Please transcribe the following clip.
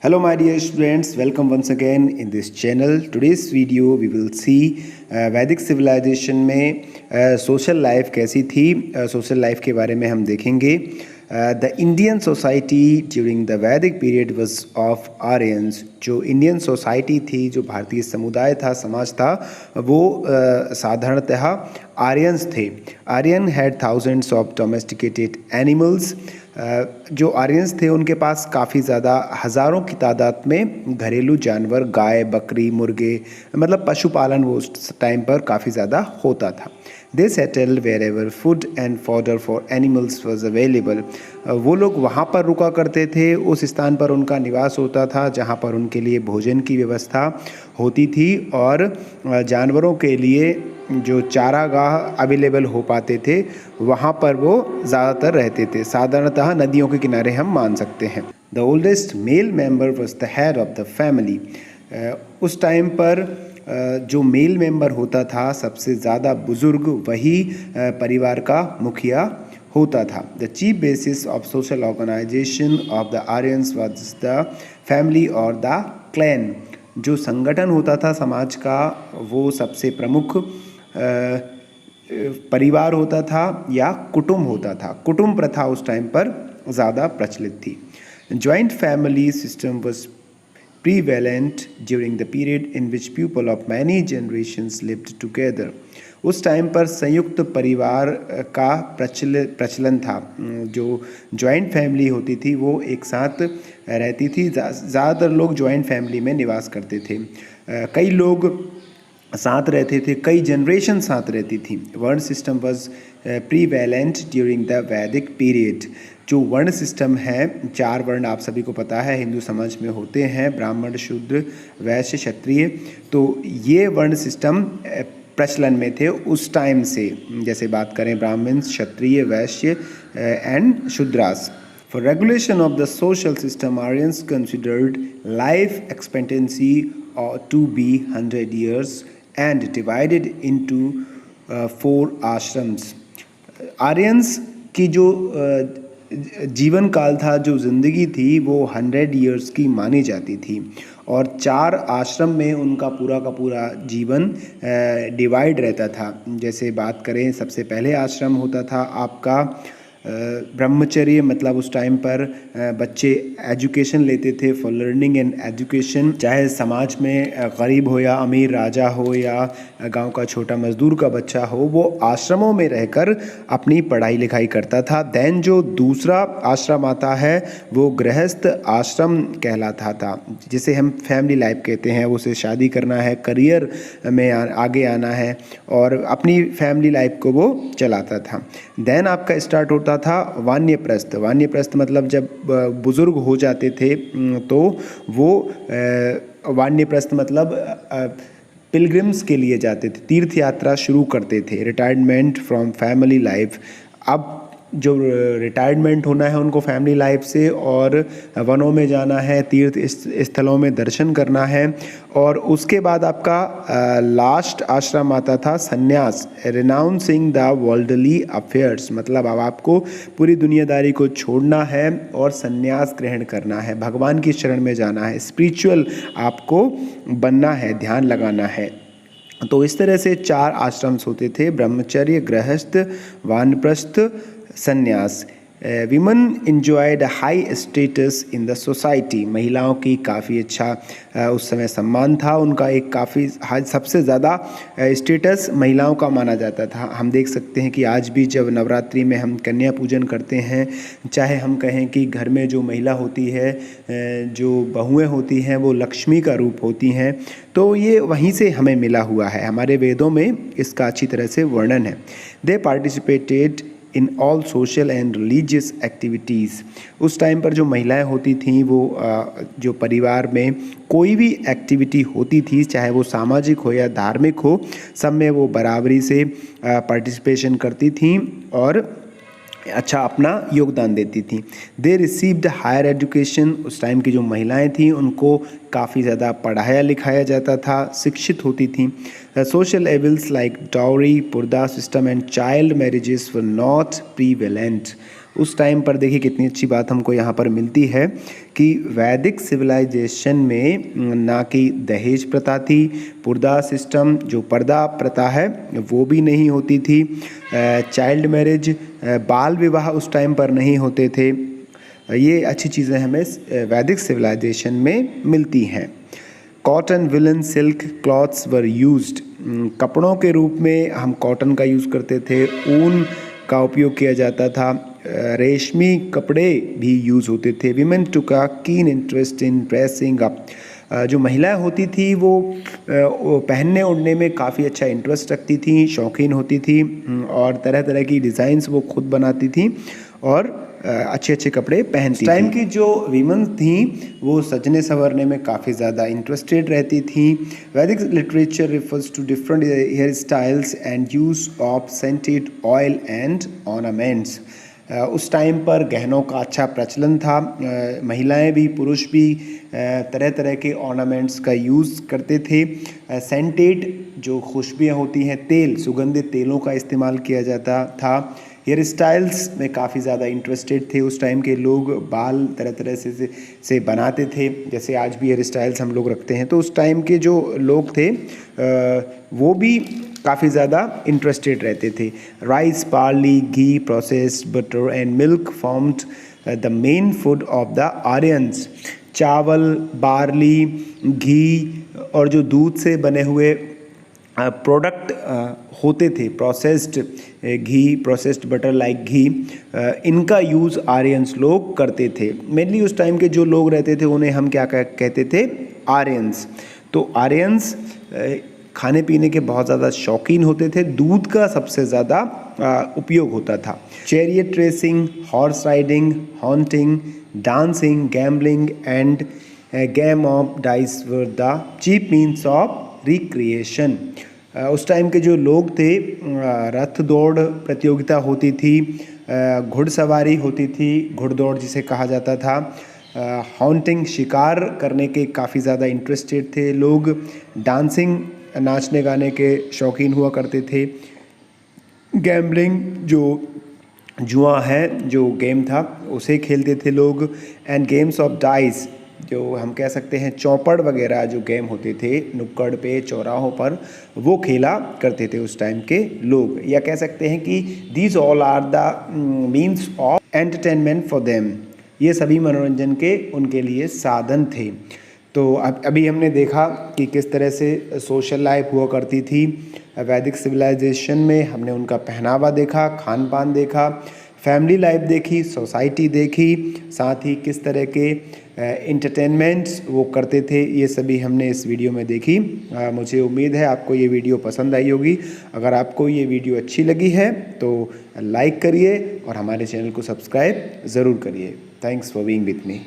Hello my dear students, welcome once again in this channel. Today's video we will see वैदिक civilisation में social life कैसी थी, social life के बारे में हम देखेंगे. The Indian society during the वैदिक पीरियड वाज ऑफ आर्यंस. जो इंडियन सोसाइटी थी, जो भारतीय समुदाय था, समाज था, वो साधारणतः आर्यंस थे. Aryan had thousands of domesticated animals. जो आर्यंस थे उनके पास काफ़ी ज़्यादा हज़ारों की तादाद में घरेलू जानवर, गाय, बकरी, मुर्गे, मतलब पशुपालन वो उस टाइम पर काफ़ी ज़्यादा होता था. They settle wherever food and fodder for animals was available. वो लोग वहाँ पर रुका करते थे, उस स्थान पर उनका निवास होता था जहाँ पर उनके लिए भोजन की व्यवस्था होती थी और जानवरों के लिए जो चारागाह अवेलेबल हो पाते थे वहाँ पर वो ज़्यादातर रहते थे. साधारणतः नदियों के किनारे हम मान सकते हैं. The oldest male member was the head of the family. उस टाइम पर जो मेल मेंबर होता था, सबसे ज़्यादा बुज़ुर्ग, वही परिवार का मुखिया होता था. The chief basis of social organisation of the Aryans was the family और द क्लैन. जो संगठन होता था समाज का, वो सबसे प्रमुख परिवार होता था या कुटुंब होता था. कुटुंब प्रथा उस टाइम पर ज़्यादा प्रचलित थी. Joint family system was prevalent during the period in which people of many generations lived together. उस टाइम पर संयुक्त परिवार का प्रचलन था. जो जॉइंट फैमिली होती थी वो एक साथ रहती थी. ज़्यादातर लोग जॉइंट फैमिली में निवास करते थे. कई लोग साथ रहते थे, कई जनरेशन साथ रहती थी. वर्ण system was prevalent during the वैदिक पीरियड. जो वर्ण सिस्टम है, 4 वर्ण आप सभी को पता है हिंदू समाज में होते हैं: ब्राह्मण, शूद्र, वैश्य, क्षत्रिय. तो ये वर्ण सिस्टम प्रचलन में थे उस टाइम से. जैसे बात करें ब्राह्मण, क्षत्रिय, वैश्य and Shudras. For regulation of the social system, Aryans considered life expectancy to be 100 years and divided into 4 ashrams. Aryans की जो जीवन काल था, जो ज़िंदगी थी, वो 100 ईयर्स की मानी जाती थी और 4 आश्रम में उनका पूरा का पूरा जीवन डिवाइड रहता था. जैसे बात करें, सबसे पहले आश्रम होता था आपका ब्रह्मचर्य. मतलब उस टाइम पर बच्चे एजुकेशन लेते थे फॉर लर्निंग एंड एजुकेशन. चाहे समाज में गरीब हो या अमीर, राजा हो या गांव का छोटा मजदूर का बच्चा हो, वो आश्रमों में रहकर अपनी पढ़ाई लिखाई करता था. देन जो दूसरा आश्रम आता है वो गृहस्थ आश्रम कहलाता था, जिसे हम फैमिली लाइफ कहते हैं. उसे शादी करना है, करियर में आगे आना है और अपनी फैमिली लाइफ को वो चलाता था. देन आपका स्टार्ट होता था वानप्रस्थ. वानप्रस्थ मतलब जब बुजुर्ग हो जाते थे तो वो वानप्रस्थ मतलब पिलग्रिम्स के लिए जाते थे, तीर्थ यात्रा शुरू करते थे. Retirement from family life. अब जो रिटायरमेंट होना है उनको फैमिली लाइफ से और वनों में जाना है, तीर्थ स्थलों में दर्शन करना है. और उसके बाद आपका लास्ट आश्रम आता था संन्यास, रिनाउंसिंग द वर्ल्डली अफेयर्स. मतलब अब आपको पूरी दुनियादारी को छोड़ना है और संन्यास ग्रहण करना है, भगवान की शरण में जाना है, स्पिरिचुअल आपको बनना है, ध्यान लगाना है. तो इस तरह से 4 आश्रम्स होते थे: ब्रह्मचर्य, गृहस्थ, वानप्रस्थ, संन्यास. Women enjoyed high status in the society. महिलाओं की काफ़ी अच्छा उस समय सम्मान था. उनका एक काफ़ी सबसे ज़्यादा स्टेटस महिलाओं का माना जाता था. हम देख सकते हैं कि आज भी जब नवरात्रि में हम कन्या पूजन करते हैं, चाहे हम कहें कि घर में जो महिला होती है, जो बहुएं होती हैं, वो लक्ष्मी का रूप होती हैं. तो ये वहीं से हमें मिला हुआ है, हमारे वेदों में इसका अच्छी तरह से वर्णन है. They participated in all social and religious activities. उस टाइम पर जो महिलाएं होती थीं वो जो परिवार में कोई भी एक्टिविटी होती थी, चाहे वो सामाजिक हो या धार्मिक हो, सब में वो बराबरी से पार्टिसिपेशन करती थीं और अच्छा अपना योगदान देती थी. They received higher education. उस टाइम की जो महिलाएं थीं उनको काफ़ी ज़्यादा पढ़ाया लिखाया जाता था, शिक्षित होती थीं. Social evils like dowry, purdah system and child marriages were not prevalent. उस टाइम पर देखिए कितनी अच्छी बात हमको यहाँ पर मिलती है कि वैदिक सिविलाइजेशन में ना कि दहेज प्रथा थी, पुर्दा सिस्टम जो पर्दा प्रथा है वो भी नहीं होती थी, चाइल्ड मैरिज बाल विवाह उस टाइम पर नहीं होते थे। ये अच्छी चीज़ें हमें वैदिक सिविलाइजेशन में मिलती हैं। Cotton, villain, silk clothes were used, कपड़ों के रूप में हम कॉटन का यूज़ करते थे, ऊन का उपयोग किया जाता था, रेशमी कपड़े भी यूज़ होते थे। Women took a keen interest in dressing up, जो महिलाएं होती थी वो पहनने ओढ़ने में काफ़ी अच्छा इंटरेस्ट रखती थी, शौकीन होती थी और तरह तरह की डिज़ाइंस वो खुद बनाती थी और अच्छे अच्छे कपड़े पहनती थी। टाइम की जो वीमेन थी वो सजने संवरने में काफ़ी ज़्यादा इंटरेस्टेड रहती थी। वैदिक literature refers to different hair styles and use of scented oil and ornaments. उस टाइम पर गहनों का अच्छा प्रचलन था, महिलाएं भी पुरुष भी तरह तरह के ऑर्नामेंट्स का यूज़ करते थे। सेंटेड जो खुशबुएँ होती हैं, तेल, सुगंधित तेलों का इस्तेमाल किया जाता था। हेयर स्टाइल्स में काफ़ी ज़्यादा इंटरेस्टेड थे उस टाइम के लोग, बाल तरह तरह से बनाते थे, जैसे आज भी हेयर स्टाइल्स हम लोग रखते हैं। तो उस टाइम के जो लोग थे वो भी काफ़ी ज़्यादा इंटरेस्टेड रहते थे। Rice, barley, ghee, processed butter and milk formed the main food of the Aryans. चावल, बार्ली, घी और जो दूध से बने हुए प्रोडक्ट होते थे, प्रोसेस्ड घी, प्रोसेस्ड बटर लाइक घी, इनका यूज़ आर्यंस लोग करते थे। मेनली उस टाइम के जो लोग रहते थे उन्हें हम क्या कहते थे, आर्यंस। तो आर्यंस खाने पीने के बहुत ज़्यादा शौकीन होते थे, दूध का सबसे ज़्यादा उपयोग होता था। Chariot racing, horse riding, hunting, dancing, gambling and game of dice were the cheap means of recreation. उस टाइम के जो लोग थे, रथ दौड़ प्रतियोगिता होती थी, घुड़सवारी होती थी, घुड़दौड़ जिसे कहा जाता था, हॉन्टिंग शिकार करने के काफ़ी ज़्यादा इंटरेस्टेड थे लोग, डांसिंग नाचने गाने के शौकीन हुआ करते थे, गैम्बलिंग जो जुआ है जो गेम था उसे खेलते थे लोग, एंड गेम्स ऑफ डाइस जो हम कह सकते हैं चौपड़ वगैरह जो गेम होते थे नुक्कड़ पे चौराहों पर, वो खेला करते थे उस टाइम के लोग। या कह सकते हैं कि these all are the means of entertainment for them, ये सभी मनोरंजन के उनके लिए साधन थे। तो अभी हमने देखा कि किस तरह से सोशल लाइफ हुआ करती थी वैदिक सिविलाइजेशन में। हमने उनका पहनावा देखा, खान पान देखा, फैमिली लाइफ देखी, सोसाइटी देखी, साथ ही किस तरह के इंटरटेनमेंट्स वो करते थे, ये सभी हमने इस वीडियो में देखी। मुझे उम्मीद है आपको ये वीडियो पसंद आई होगी। अगर आपको ये वीडियो अच्छी लगी है तो लाइक करिए और हमारे चैनल को सब्सक्राइब ज़रूर करिए। Thanks for being with me.